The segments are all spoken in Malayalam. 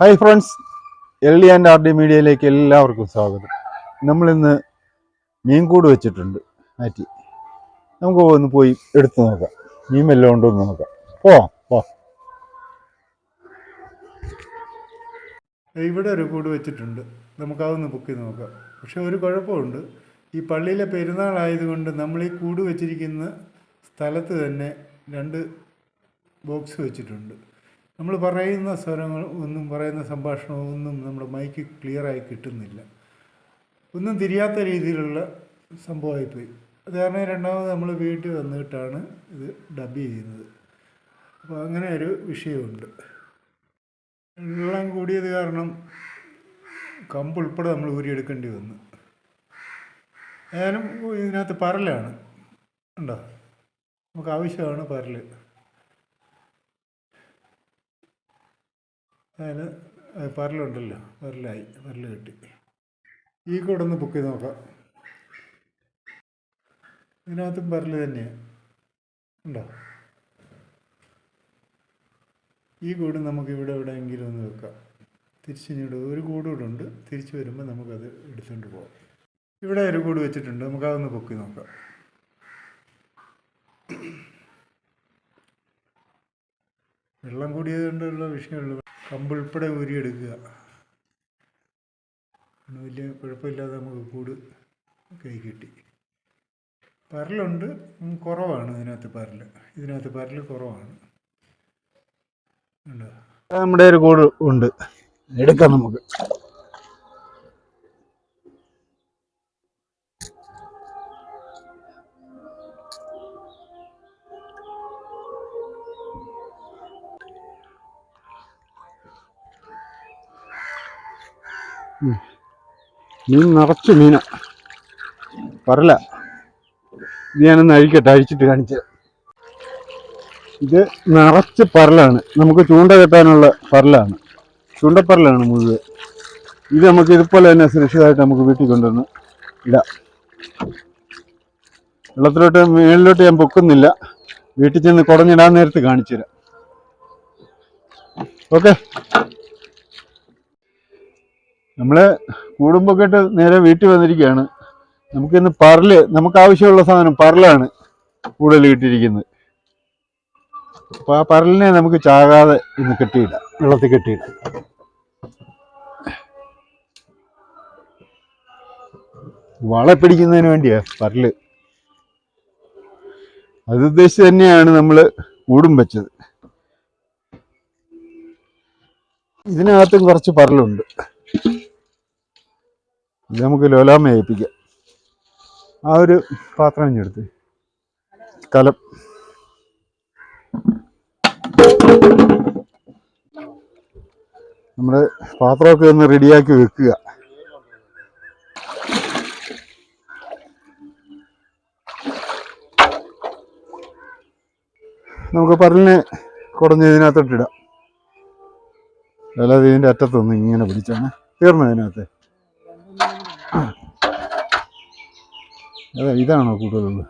Hi friends, LD and RD മീഡിയയിലേക്ക് എല്ലാവർക്കും സ്വാഗതം. നമ്മളിന്ന് മീൻകൂട് വെച്ചിട്ടുണ്ട് മാറ്റി. നമുക്ക് ഒന്ന് പോയി എടുത്തു നോക്കാം, മീൻ വല്ലതും ഉണ്ടോ എന്ന് നോക്കാം. പോ. ഇവിടെ ഒരു കൂട് വെച്ചിട്ടുണ്ട്, നമുക്കതൊന്ന് ബുക്ക് ചെയ്ത് നോക്കാം. പക്ഷെ ഒരു കുഴപ്പമുണ്ട്, ഈ പള്ളിയിലെ പെരുന്നാളായതുകൊണ്ട് നമ്മൾ ഈ കൂട് വെച്ചിരിക്കുന്ന സ്ഥലത്ത് തന്നെ 2 ബോക്സ് വെച്ചിട്ടുണ്ട്. നമ്മൾ പറയുന്ന സ്വരങ്ങൾ ഒന്നും, പറയുന്ന സംഭാഷണവും ഒന്നും നമ്മുടെ മൈക്ക് ക്ലിയറായി കിട്ടുന്നില്ല. ഒന്നും തിരിയാത്ത രീതിയിലുള്ള സംഭവമായിപ്പോയി. അത് കാരണം രണ്ടാമത് നമ്മൾ വീട്ടിൽ വന്നിട്ടാണ് ഇത് ഡബ് ചെയ്യുന്നത്. അപ്പോൾ അങ്ങനെ ഒരു വിഷയമുണ്ട്. വെള്ളം കൂടിയത് കാരണം കമ്പ് ഉൾപ്പെടെ നമ്മൾ ഊരിയെടുക്കേണ്ടി വന്നു. ഏതായാലും ഇതിനകത്ത് പരലാണ് ഉണ്ടോ, നമുക്ക് ആവശ്യമാണ് പരല്. അതിന് പരലുണ്ടല്ലോ, പരല് കിട്ടി. ഈ കൂടെ ഒന്ന് ബുക്ക് ചെയ്ത് നോക്കാം. ഇതിനകത്തും പരല് തന്നെയാണ് ഉണ്ടോ. ഈ കൂട് നമുക്ക് ഇവിടെ എവിടെയെങ്കിലും ഒന്ന് വെക്കാം. തിരിച്ചിങ്ങോട്ട് ഒരു കൂട് കൂടെ ഉണ്ട്, തിരിച്ച് വരുമ്പോൾ നമുക്കത് എടുത്തുകൊണ്ട് പോകാം. ഇവിടെ ഒരു കൂട് വെച്ചിട്ടുണ്ട്, നമുക്കതൊന്ന് ബുക്ക് ചെയ്ത് നോക്കാം. വെള്ളം കൂടിയത് കൊണ്ടുള്ള വിഷയമുള്ളൂ. കമ്പുൾപ്പെടെ ഊരിയെടുക്കുക, വലിയ കുഴപ്പമില്ലാതെ നമുക്ക് കൂട് കൈ കിട്ടി. പരലുണ്ട്, കുറവാണ് ഇതിനകത്ത് പരല് കുറവാണ്. നമ്മുടെ ഒരു കൂട് ഉണ്ട്, എടുക്കാം നമുക്ക്. മീൻ നിറച്ച് മീനാ, പരല. ഇത് ഞാനൊന്ന് അഴിച്ചിട്ട് കാണിച്ചത്. ഇത് നിറച്ച് പരലാണ്, നമുക്ക് ചൂണ്ട കെട്ടാനുള്ള പരലാണ്, ചൂണ്ടപ്പരലാണ് മുഴുവൻ. ഇത് നമുക്ക് ഇതുപോലെ തന്നെ സുരക്ഷിതമായിട്ട് നമുക്ക് വീട്ടിൽ കൊണ്ടുവന്ന് ഇടാം. വെള്ളത്തിലോട്ട് മേളിലോട്ട് ഞാൻ പൊക്കുന്നില്ല, വീട്ടിൽ ചെന്ന് കുടഞ്ഞിടാൻ നേരത്ത് കാണിച്ചു തരാം. ഓക്കെ, നമ്മള് കൂടുമ്പൊക്കെ ഇട്ട് നേരെ വീട്ടിൽ വന്നിരിക്കുകയാണ്. നമുക്കിന്ന് നമുക്ക് ആവശ്യമുള്ള സാധനം പരലാണ് കൂടുതൽ കിട്ടിയിരിക്കുന്നത്. അപ്പൊ ആ പരലിനെ നമുക്ക് ചാകാതെ ഇന്ന് കെട്ടിയിടാം, വെള്ളത്തിൽ കെട്ടിയിടാം. വള പിടിക്കുന്നതിന് വേണ്ടിയാ പരല്. അത് ഉദ്ദേശിച്ച് തന്നെയാണ് നമ്മൾ കൂടും വെച്ചത്. ഇതിനകത്തും കുറച്ച് പരലുണ്ട്, ഇത് നമുക്ക് ലോലാമ ഏൽപ്പിക്കാം. ആ ഒരു പാത്രം ഇഞ്ഞെടുത്ത് കലം. നമ്മുടെ പാത്രമൊക്കെ ഒന്ന് റെഡിയാക്കി വെക്കുക. നമുക്ക് പരലിനെ കുടഞ്ഞ് ഇതിനകത്തോട്ടിടാം. അല്ലാതെ ഇതിൻ്റെ അറ്റത്തൊന്നും ഇങ്ങനെ പിടിച്ചാണ് തീർന്നു. അതിനകത്ത് അതെ, ഇതാണോ കൂടുതലുള്ളത്?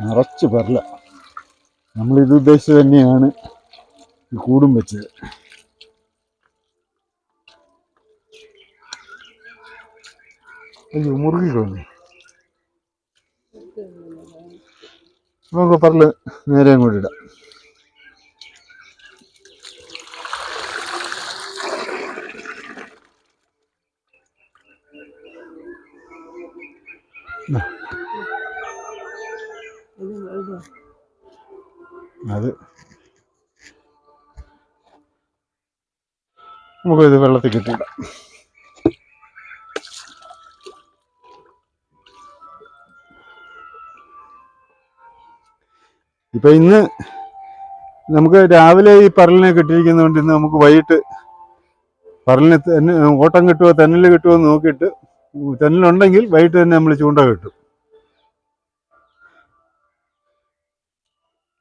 നിറച്ച് പരല. നമ്മളിത് ഉദ്ദേശിച്ച് തന്നെയാണ് കൂടും വെച്ചത്. അയ്യോ, മുറുകിക്കൊള്ളു. നമുക്ക് പരല് നേരെ അങ്ങോട്ട് ഇടാം. അത് നമുക്കിത് വെള്ളത്തിൽ കെട്ടിയിടാം. ഇപ്പൊ ഇന്ന് നമുക്ക് രാവിലെ ഈ പരലിനെ കെട്ടിയിരിക്കുന്നതുകൊണ്ട് ഇന്ന് നമുക്ക് വൈകിട്ട് പരലിന് ഓട്ടം കിട്ടുമോ തെന്നൽ കിട്ടുമോ എന്ന് നോക്കിയിട്ട്, തെന്നലുണ്ടെങ്കിൽ വൈകിട്ട് തന്നെ നമ്മൾ ചൂണ്ട കെട്ടും,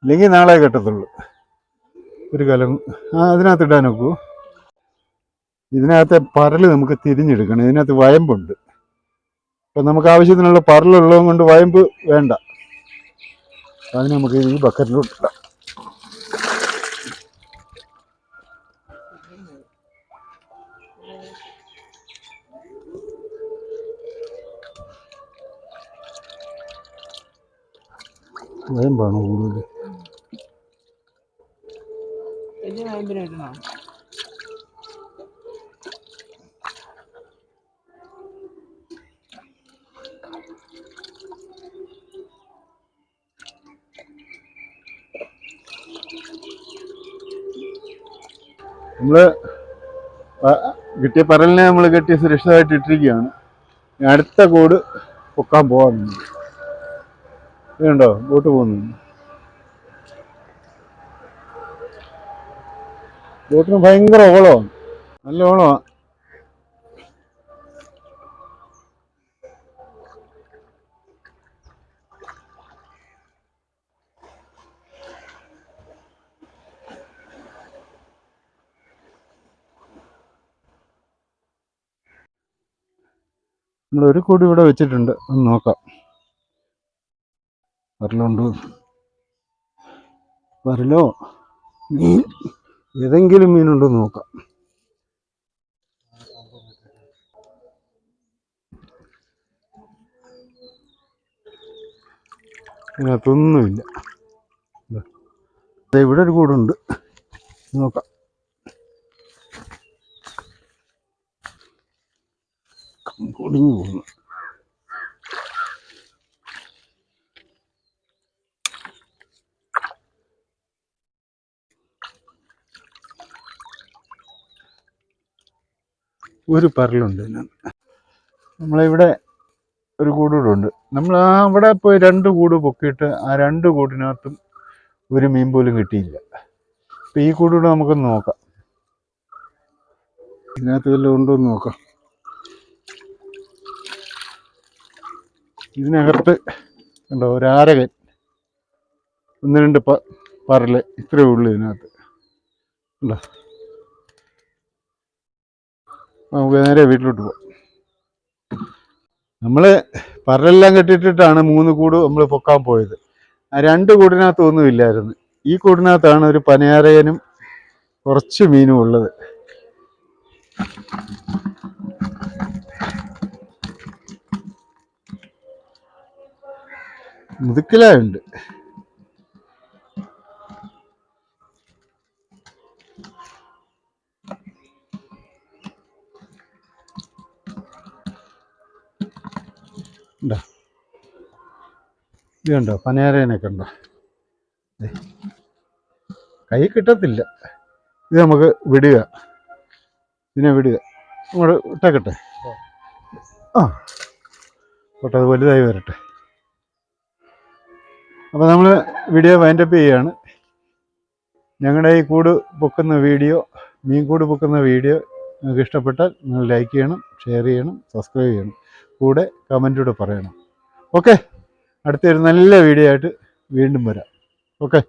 ഇല്ലെങ്കിൽ നാളെ കെട്ടത്തുള്ളൂ. ഒരു കലം അതിനകത്ത് ഇടാൻ നോക്കൂ. ഇതിനകത്തെ പരല് നമുക്ക് തിരിഞ്ഞെടുക്കണം, ഇതിനകത്ത് വയമ്പുണ്ട്. അപ്പം നമുക്ക് ആവശ്യത്തിനുള്ള പരലുള്ളതും കൊണ്ട് വയമ്പ് വേണ്ട. അതിന് നമുക്ക് ഈ ബക്കറ്റിലോട്ട് ഇടാം. വേമ്പാണ് കൂടുതൽ. നമ്മൾ കിട്ടിയ പരലിനെ നമ്മൾ കെട്ടി സുരക്ഷിതമായിട്ട് ഇട്ടിരിക്കുകയാണ്. അടുത്ത കൂട് പൊക്കാൻ പോകാറുണ്ട്. ഇതുണ്ടോ ബോട്ട് പോകുന്നു. ബോട്ടിന് ഭയങ്കര ഓളമാണ്, നല്ല ഓളമാണ്. നമ്മളൊരു കൂടി ഇവിടെ വെച്ചിട്ടുണ്ട്, ഒന്ന് നോക്കാം. പരലുണ്ട്, പരലോ മീൻ ഏതെങ്കിലും മീനുണ്ടോ നോക്കാം. ഇതിനകത്തൊന്നുമില്ല. ഇവിടെ ഒരു കൂടുണ്ട്, നോക്കാം. കുടിഞ്ഞു പോകുന്നു. ഒരു പരലുണ്ട് ഇതിനകത്ത്. നമ്മളിവിടെ ഒരു കൂടൂടെ ഉണ്ട്. നമ്മൾ അവിടെ പോയി 2 കൂട് പൊക്കിയിട്ട് ആ 2 കൂടിനകത്തും ഒരു മീൻ പോലും കിട്ടിയില്ല. അപ്പം ഈ കൂടൂടെ നമുക്കൊന്ന് നോക്കാം, ഇതിനകത്ത് വല്ലതും ഉണ്ടോ എന്ന് നോക്കാം. ഇതിനകത്ത് ഉണ്ടോ ഒരു ആരകൻ, 1-2 പരല് ഇത്രയേ ഉള്ളൂ ഇതിനകത്ത്. ഉണ്ടോ? നമുക്ക് നേരെ വീട്ടിലോട്ട് പോകാം. നമ്മൾ പരലെല്ലാം കെട്ടിയിട്ടിട്ടാണ് 3 കൂട് നമ്മൾ പൊക്കാൻ പോയത്. ആ 2 കൂടിനകത്ത് ഒന്നുമില്ലായിരുന്നു. ഈ കൂടിനകത്താണ് ഒരു പനയാരയനും കുറച്ച് മീനും ഉള്ളത്. മുതുക്കിലുണ്ട്. ഉണ്ടോ? ഇത് കണ്ടോ പനയാരേനൊക്കെ ഉണ്ടോ? കൈ കിട്ടത്തില്ല. ഇത് നമുക്ക് വിടുക, ഇതിനെ വിടുക, അങ്ങോട്ട് ഇട്ടേക്കട്ടെ. ആ പോട്ടെ, അത് വലുതായി വരട്ടെ. അപ്പോൾ നമ്മൾ വീഡിയോ വൈൻഡപ്പ് ചെയ്യുകയാണ്. ഞങ്ങളുടെ ഈ കൂട് പൊക്കുന്ന വീഡിയോ, മീൻ കൂട് പൊക്കുന്ന വീഡിയോ നിങ്ങൾക്ക് ഇഷ്ടപ്പെട്ടാൽ നിങ്ങൾ ലൈക്ക് ചെയ്യണം, ഷെയർ ചെയ്യണം, സബ്സ്ക്രൈബ് ചെയ്യണം, കൂടെ കമൻറ്റൂടെ പറയണം. ഓക്കെ, അടുത്തൊരു നല്ല വീഡിയോ ആയിട്ട് വീണ്ടും വരാം. ഓക്കെ.